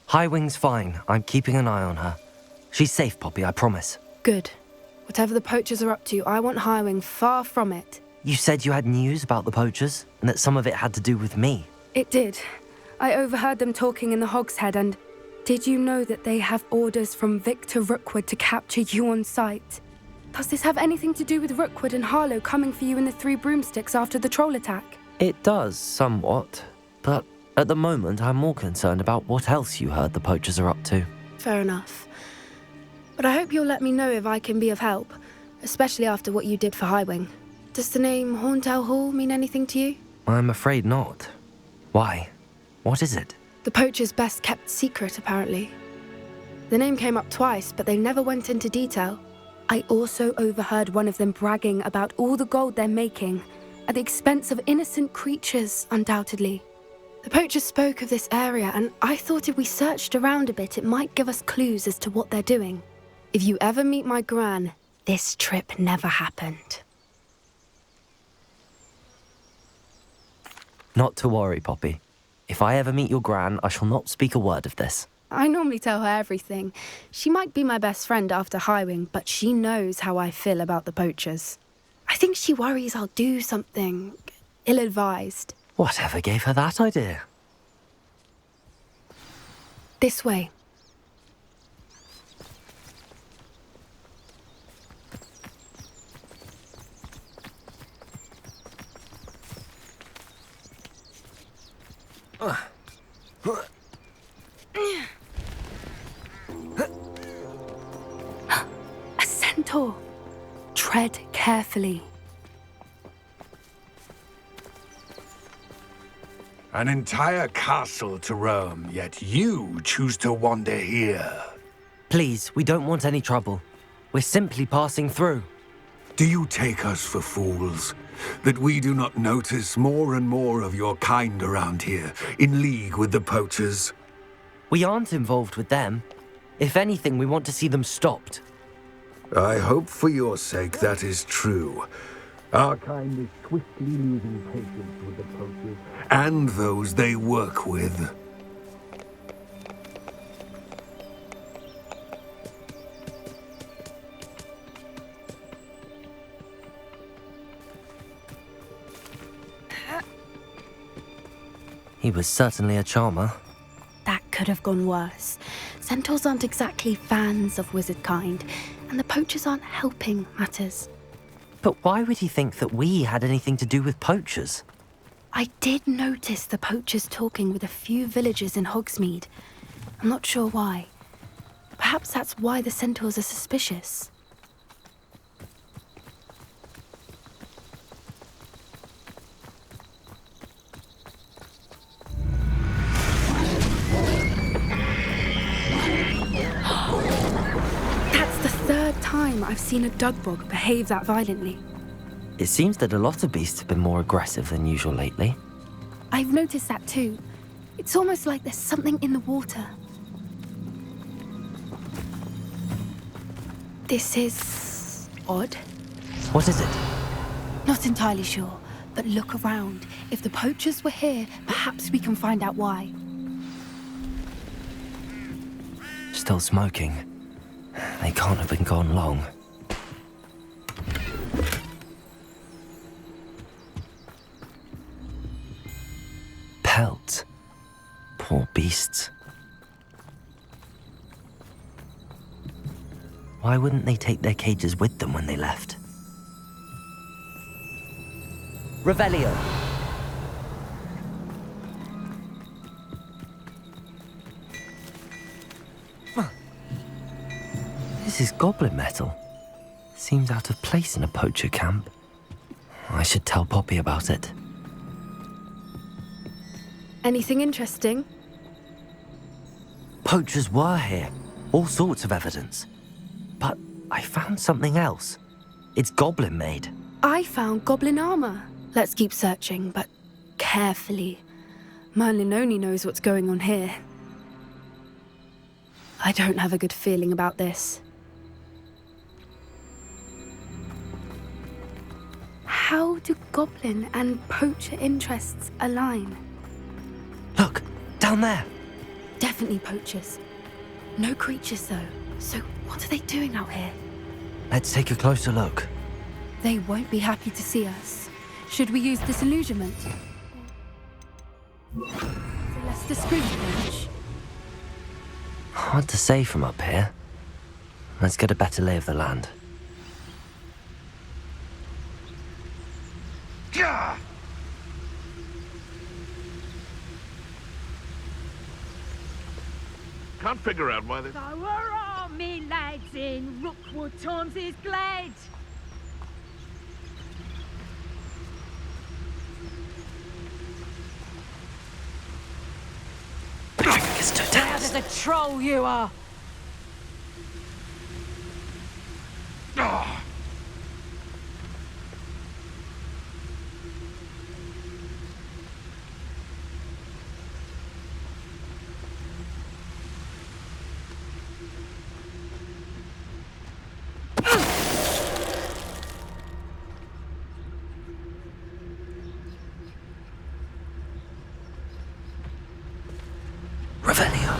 Highwing's fine. I'm keeping an eye on her. She's safe, Poppy, I promise. Good. Whatever the poachers are up to, I want Highwing far from it. You said you had news about the poachers, and that some of it had to do with me. It did. I overheard them talking in the Hogshead, and did you know that they have orders from Victor Rookwood to capture you on sight? Does this have anything to do with Rookwood and Harlow coming for you in the Three Broomsticks after the troll attack? It does, somewhat. But at the moment, I'm more concerned about what else you heard the poachers are up to. Fair enough. But I hope you'll let me know if I can be of help, especially after what you did for Highwing. Does the name Horntail Hall mean anything to you? I'm afraid not. Why? What is it? The poachers' best-kept secret, apparently. The name came up twice, but they never went into detail. I also overheard one of them bragging about all the gold they're making, at the expense of innocent creatures, undoubtedly. The poachers spoke of this area, and I thought if we searched around a bit, it might give us clues as to what they're doing. If you ever meet my gran, this trip never happened. Not to worry, Poppy. If I ever meet your gran, I shall not speak a word of this. I normally tell her everything. She might be my best friend after Highwing, but she knows how I feel about the poachers. I think she worries I'll do something ill-advised. Whatever gave her that idea? This way. A centaur. Tread carefully. An entire castle to roam, yet you choose to wander here. Please, we don't want any trouble. We're simply passing through. Do you take us for fools? That we do not notice more and more of your kind around here, in league with the poachers? We aren't involved with them. If anything, we want to see them stopped. I hope for your sake that is true. Our kind is swiftly losing patience with the poachers and those they work with. He was certainly a charmer. That could have gone worse. Centaurs aren't exactly fans of wizard kind, and the poachers aren't helping matters. But why would he think that we had anything to do with poachers? I did notice the poachers talking with a few villagers in Hogsmeade. I'm not sure why. Perhaps that's why the centaurs are suspicious. That's the third time I've seen a dugbog behave that violently. It seems that a lot of beasts have been more aggressive than usual lately. I've noticed that too. It's almost like there's something in the water. This is odd. What is it? Not entirely sure, but look around. If the poachers were here, perhaps we can find out why. Still smoking. They can't have been gone long. Pelts. Poor beasts. Why wouldn't they take their cages with them when they left? Revelio! This is goblin metal. Seems out of place in a poacher camp. I should tell Poppy about it. Anything interesting? Poachers were here. All sorts of evidence. But I found something else. It's goblin made. I found goblin armor. Let's keep searching, but carefully. Merlin only knows what's going on here. I don't have a good feeling about this. How do goblin and poacher interests align? Look, down there. Definitely poachers. No creatures, though. So what are they doing out here? Let's take a closer look. They won't be happy to see us. Should we use disillusionment? A less discreet approach? Hard to say from up here. Let's get a better lay of the land. Gah! Can't figure out why they... So hurrah, me lads in Rookwood times is glad. It's How Totalis. the troll you are. Ah! Revelio.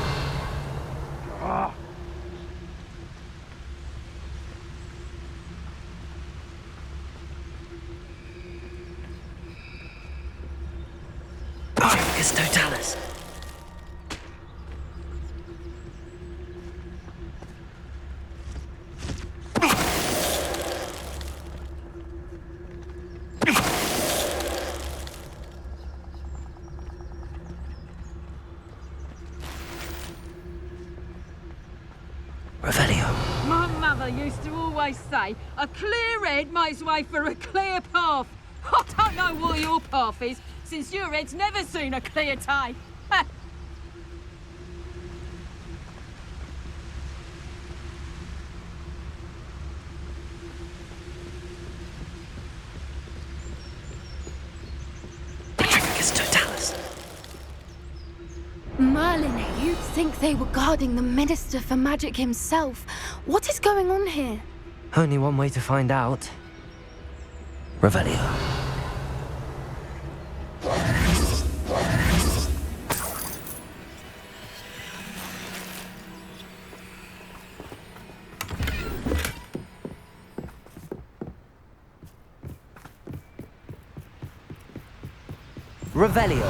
It's Totalis. Revelio. My mother used to always say, a clear head makes way for a clear path. I don't know what your path is, since your head's never seen a clear day. It's Totalis. Merlin, you'd think they were guarding the Minister for Magic himself. What is going on here? Only one way to find out. Revelio. Revelio.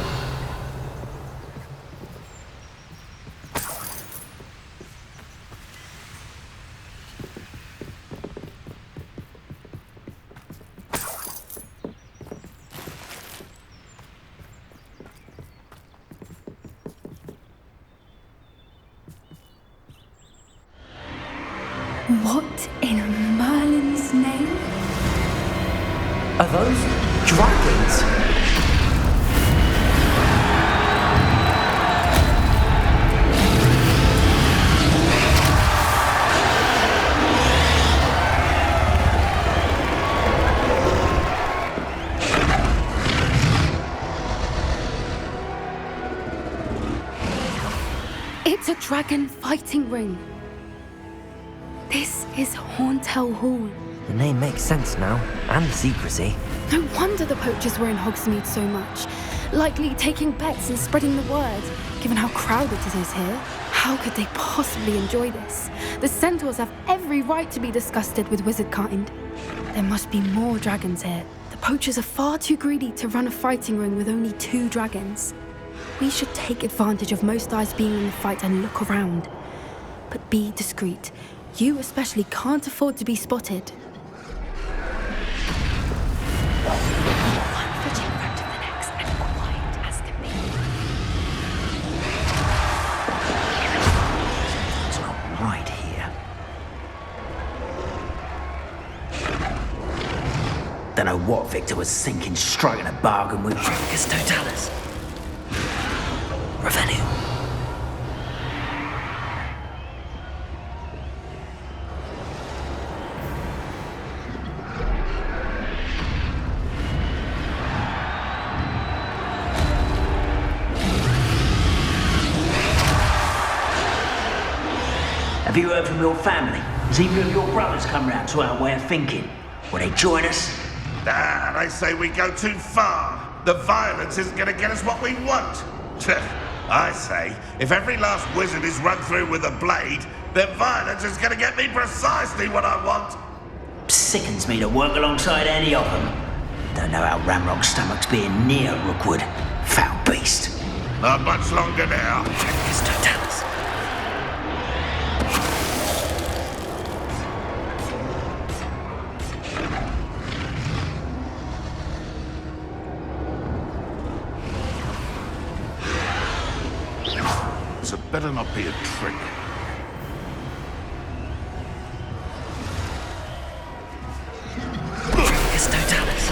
What in Merlin's name? Are those dragons? It's a dragon fighting ring. This is Hauntel Hall. The name makes sense now, and the secrecy. No wonder the poachers were in Hogsmeade so much. Likely taking bets and spreading the word, given how crowded it is here. How could they possibly enjoy this? The centaurs have every right to be disgusted with wizard kind. There must be more dragons here. The poachers are far too greedy to run a fighting ring with only 2 dragons. We should take advantage of most eyes being in the fight and look around. But be discreet. You especially can't afford to be spotted. One foot in front of the next and quiet as can be. It's not right here. Don't know what Victor was thinking, striking a bargain with. It's Totalis. Revelio. Have you heard from your family? Has either of your brothers come round to our way of thinking? Will they join us? They say we go too far. The violence isn't going to get us what we want. I say, if every last wizard is run through with a blade, then violence is gonna get me precisely what I want. Sickens me to work alongside any of them. Don't know how Ramrock's stomach's being near Rookwood. Foul beast. Not much longer now. It's Totalis. So better not be a trick. It's Totalis.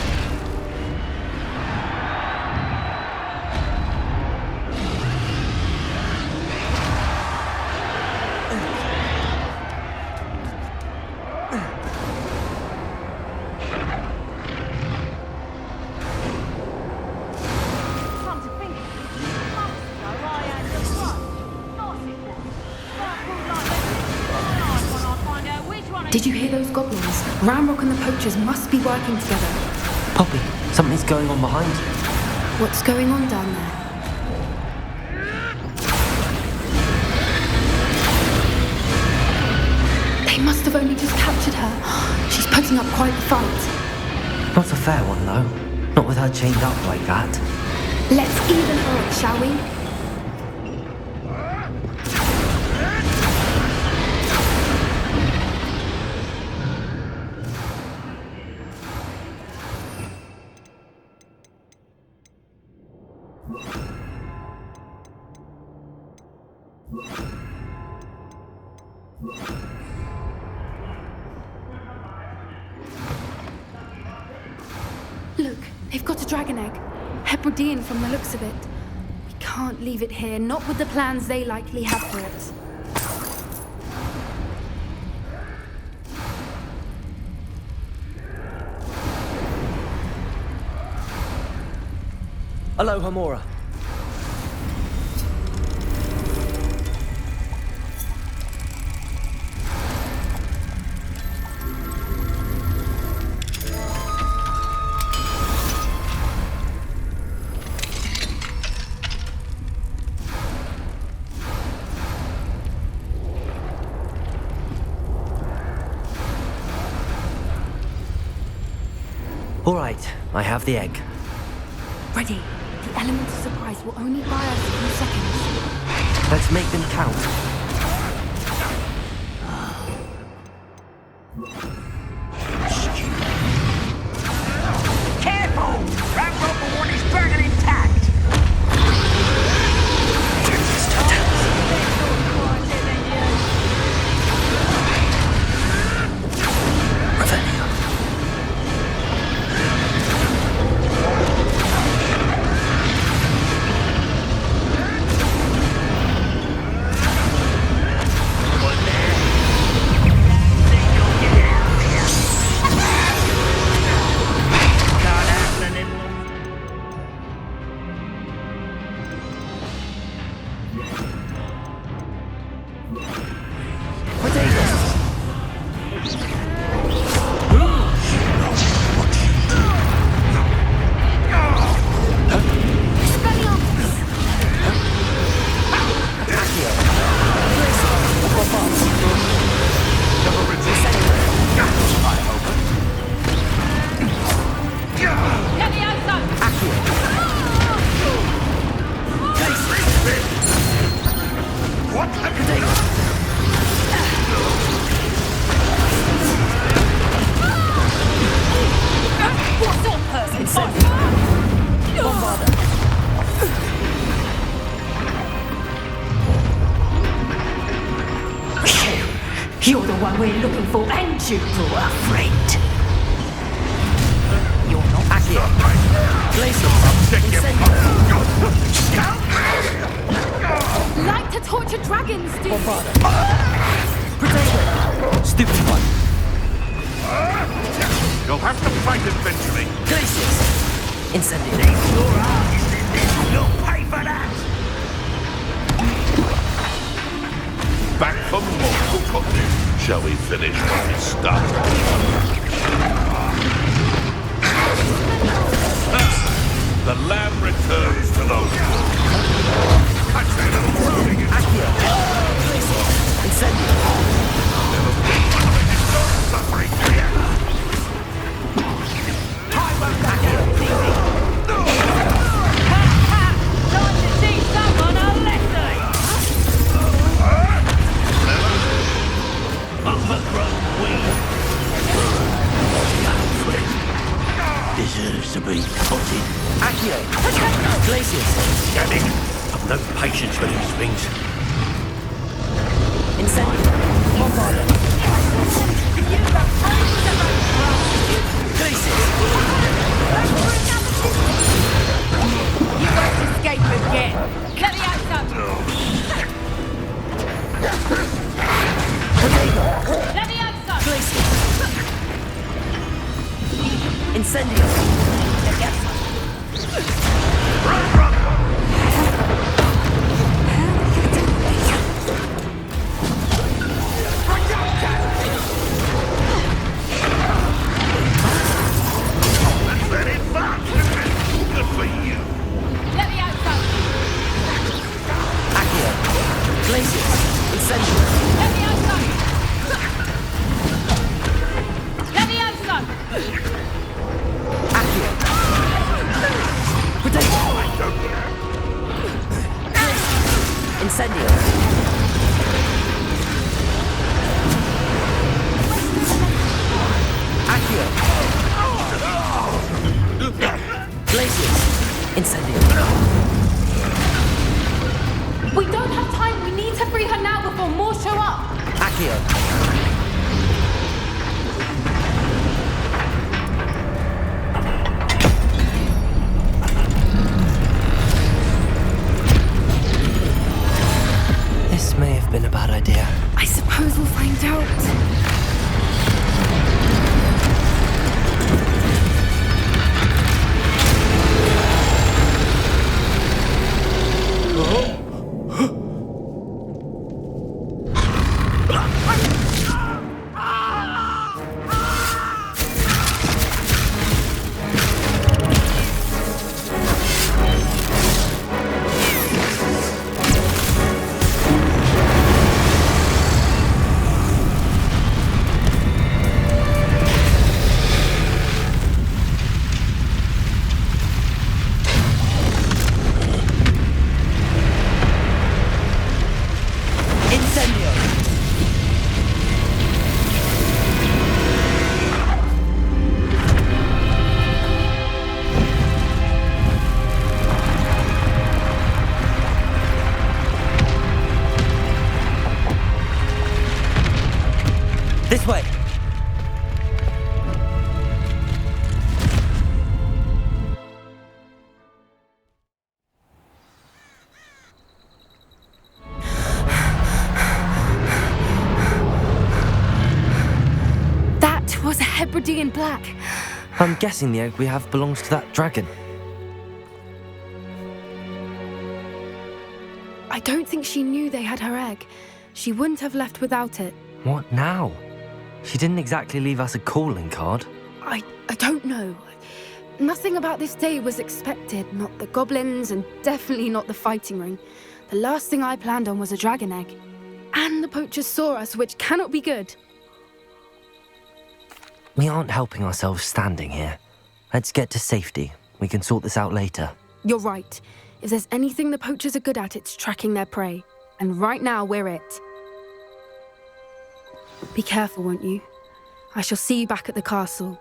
Come to think of it, months ago I had the front. Nice it was. Circled like this. My eyes when I find out which one Did you hear those goblins? Ramrock and the poachers must be working together. Poppy, something's going on behind you. What's going on down there? They must have only just captured her. She's putting up quite the fight. Not a fair one, though. Not with her chained up like that. Let's even her up, shall we? Look, they've got a dragon egg. Hebridean from the looks of it. We can't leave it here, not with the plans they likely have for it. Aloha, Mora. All right, I have the egg. Ready. The element of surprise will only buy us a few seconds. Let's make them count. Careful! Ramrock will want his dragon intact. Revelio. You're the one we're looking for, and you brought a friend. You're not Accio. Like to torture dragons, do you? Potato! Stupid one. You'll have to fight eventually. Glacius! Incendiary. Your artist in this, you'll pay for that. Back for more cooking. Shall we finish what we started? The lamb returns to those. deserves to be potted. Accio! Glacius! Damn it! I've no patience for these things. Incendio! Bombarda! Glacius! You won't escape again. Leviosa! Leviosa! Glacius! Incendio! Very fun. Good for you. Leviosa! Accio! Glacius! Incendio! Leviosa! Leviosa! Accio! Potato! Incendio! Accio! Glacius! Incendio! We don't have time. We need to free her now before more show up. Accio! This may have been a bad idea. I suppose we'll find out. Incendio! This way! That was a Hebridean black. I'm guessing the egg we have belongs to that dragon. I don't think she knew they had her egg. She wouldn't have left without it. What now? She didn't exactly leave us a calling card. I don't know. Nothing about this day was expected. Not the goblins, and definitely not the fighting ring. The last thing I planned on was a dragon egg. And the poachers saw us, which cannot be good. We aren't helping ourselves standing here. Let's get to safety. We can sort this out later. You're right. If there's anything the poachers are good at, it's tracking their prey. And right now, we're it. Be careful, won't you? I shall see you back at the castle.